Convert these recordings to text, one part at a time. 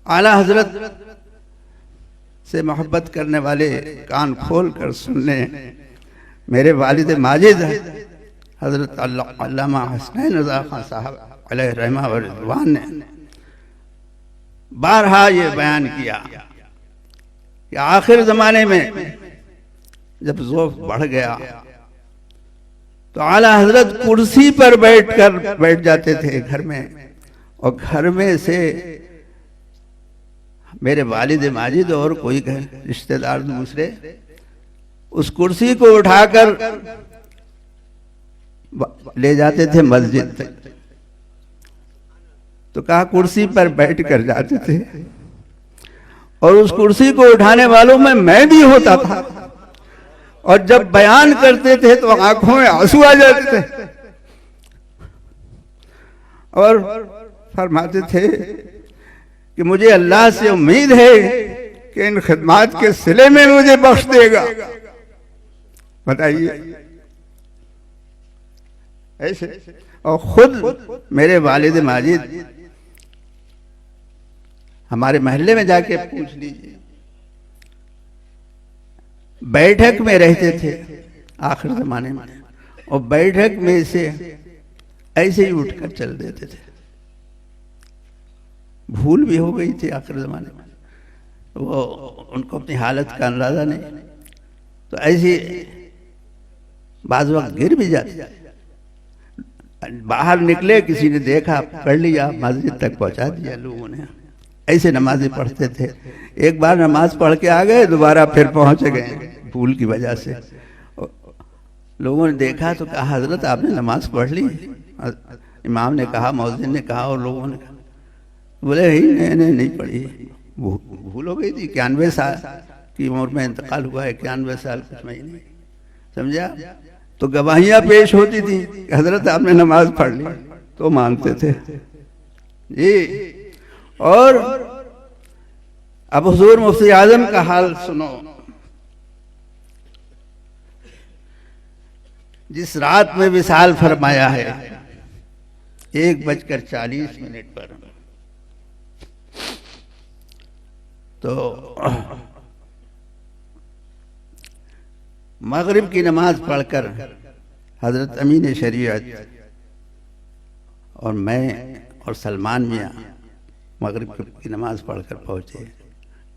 اعلیٰ حضرت سے محبت کرنے والے کان کھول کر سن لیں، میرے والد ماجد حضرت علامہ حسنین رضا خان صاحب علیہ رحمہ و رضوان نے بارہا یہ بیان کیا کہ آخر زمانے میں جب ذوق بڑھ گیا تو اعلیٰ حضرت کرسی پر بیٹھ جاتے تھے گھر میں، اور گھر میں سے میرے والد ماجد اور کوئی رشتہ دار دوسرے اس کرسی کو اٹھا کر لے جاتے تھے مسجد تک، تو کہا کرسی پر بیٹھ کر جاتے تھے، اور اس کرسی کو اٹھانے والوں میں بھی ہوتا تھا، اور جب بیان کرتے تھے تو آنکھوں میں آنسو آ جاتے تھے، اور فرماتے تھے کہ مجھے اللہ سے امید ہے کہ ان خدمات کے صلے میں مجھے بخش دے گا۔ بتائیے ایسے، اور خود میرے والد ماجد ہمارے محلے میں جا کے پوچھ لیجیے، بیٹھک میں رہتے تھے آخر زمانے میں، اور بیٹھک میں سے ایسے ہی اٹھ کر چل دیتے تھے، بھول بھی ہو گئی تھی آخر زمانے میں، وہ ان کو اپنی حالت کا اندازہ نہیں، تو ایسے بعض وقت گر بھی جاتے، باہر نکلے کسی نے دیکھا پکڑ لیا، مسجد تک پہنچا دیا لوگوں نے، ایسے نمازیں پڑھتے تھے۔ ایک بار نماز پڑھ کے آ گئے، دوبارہ پھر پہنچ گئے بھول کی وجہ سے، لوگوں نے دیکھا تو کہا حضرت آپ نے نماز پڑھ لی؟ امام نے کہا، مؤذن نے کہا، اور لوگوں نے کہا، بولے میں نے نہیں پڑھی، بھول ہو گئی تھی، 91 سال کی عمر میں انتقال ہوا ہے، 91 سال کچھ مہینے، سمجھا؟ تو گواہیاں پیش ہوتی تھی کہ حضرت آپ نے نماز پڑھ لی، تو مانتے تھے جی۔ اور اب حضور مفتی اعظم کا حال سنو، جس رات میں وصال فرمایا ہے 1:40 پر، تو مغرب کی نماز پڑھ کر حضرت امین شریعت اور میں اور سلمان میاں مغرب کی نماز پڑھ کر پہنچے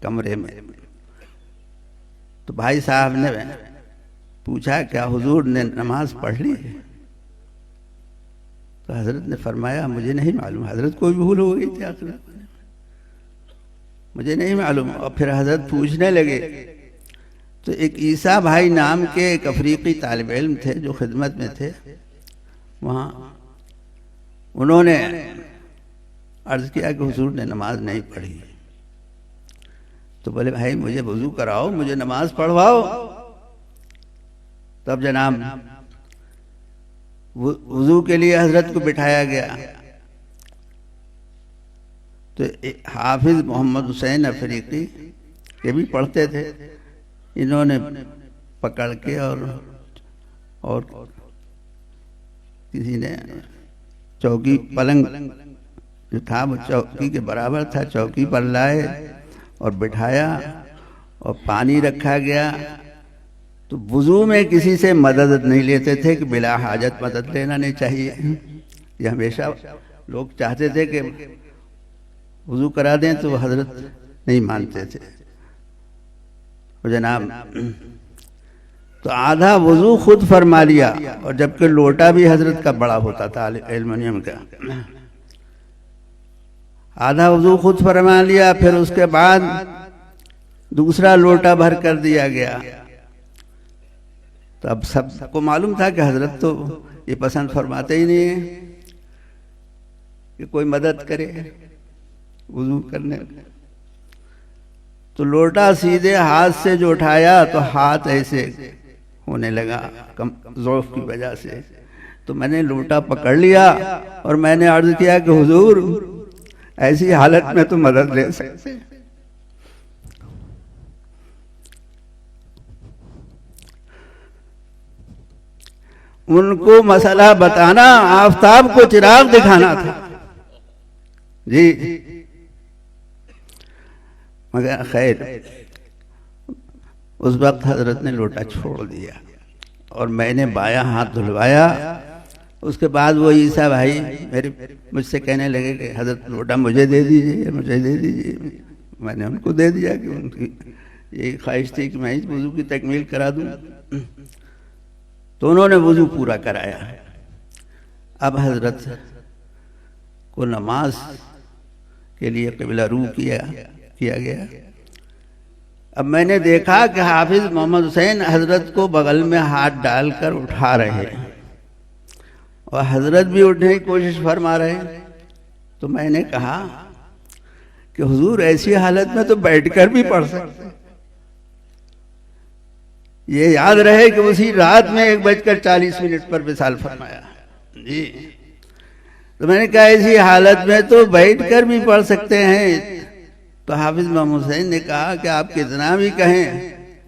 کمرے میں، تو بھائی صاحب نے پوچھا کیا حضور نے نماز پڑھ لی؟ تو حضرت نے فرمایا مجھے نہیں معلوم، حضرت کوئی بھول ہو گئی تھی آخر مجھے نہیں معلوم۔ اور پھر حضرت پوچھنے لگے، تو ایک عیسیٰ بھائی نام کے ایک افریقی طالب علم تھے جو خدمت میں تھے وہاں، انہوں نے عرض کیا کہ حضور نے نماز نہیں پڑھی، تو بولے بھائی مجھے وضو کراؤ، مجھے نماز پڑھواؤ۔ تب جناب وضو کے لیے حضرت کو بٹھایا گیا، تو حافظ محمد حسین افریقی یہ بھی پڑھتے تھے، انہوں نے پکڑ کے اور کسی نے چوکی پلنگ جو تھا وہ چوکی کے برابر تھا، چوکی پر لائے اور بٹھایا اور پانی رکھا گیا۔ تو وضو میں کسی سے مدد نہیں لیتے تھے کہ بلا حاجت مدد لینا نہیں چاہیے، یہ ہمیشہ لوگ چاہتے تھے کہ وضو کرا دیں، تو حضرت نہیں مانتے تھے جناب۔ تو آدھا وضو خود فرما لیا، اور جبکہ لوٹا بھی حضرت کا بڑا ہوتا تھا ایلومینیم کا، آدھا وضو خود فرما لیا، پھر اس کے بعد دوسرا لوٹا بھر کر دیا گیا۔ تو اب سب کو معلوم تھا کہ حضرت تو یہ پسند فرماتے ہی نہیں ہیں کہ کوئی مدد کرے وضو کرنے، تو لوٹا سیدھے ہاتھ سے جو اٹھایا تو ہاتھ ایسے ہونے لگا ضعف کی وجہ سے، تو میں نے لوٹا پکڑ لیا اور میں نے عرض کیا کہ حضور ایسی حالت میں تو مدد لے سکتے۔ ان کو مسئلہ بتانا آفتاب کو چراغ دکھانا تھا جی۔ مگر خیر اس وقت حضرت نے لوٹا چھوڑ دیا اور میں نے بایاں ہاتھ دھلوایا. اس کے بعد وہ عیسیٰ بھائی مجھ سے کہنے لگے کہ حضرت لوٹا مجھے دے دیجئے, مجھے دے دیجئے. میں نے ان کو دے دیا کہ ان کی یہی خواہش تھی کہ میں اس وضو کی تکمیل کرا دوں. تو انہوں نے وضو پورا کرایا. اب حضرت کو نماز کے لیے قبلہ رو کیا گیا. اب میں نے دیکھا کہ حافظ محمد حسین حضرت کو بغل میں ہاتھ ڈال کر اٹھا رہے ہیں اور حضرت بھی اٹھنے کی کوشش فرما رہے ہیں. تو میں نے کہا کہ حضور ایسی حالت میں تو بیٹھ کر بھی پڑھ سکتے. یہ یاد رہے کہ اسی رات میں 1:40 پر وصال فرمایا. جی تو میں نے کہا ایسی حالت میں تو بیٹھ کر بھی پڑھ سکتے ہیں. تو حافظ محمد حسین نے کہا کہ آپ کتنا بھی کہیں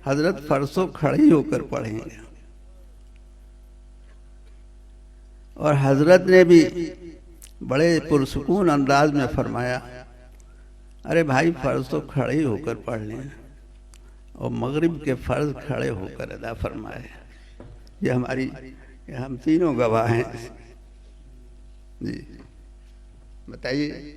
حضرت فرسو کھڑی ہو کر پڑھیں گے. اور حضرت نے بھی بڑے پرسکون انداز میں فرمایا ارے بھائی فرض تو کھڑے ہو کر پڑھ لیں اور مغرب کے فرض کھڑے ہو کر ادا فرمائے. یہ ہم تینوں گواہ ہیں. جی بتائیے.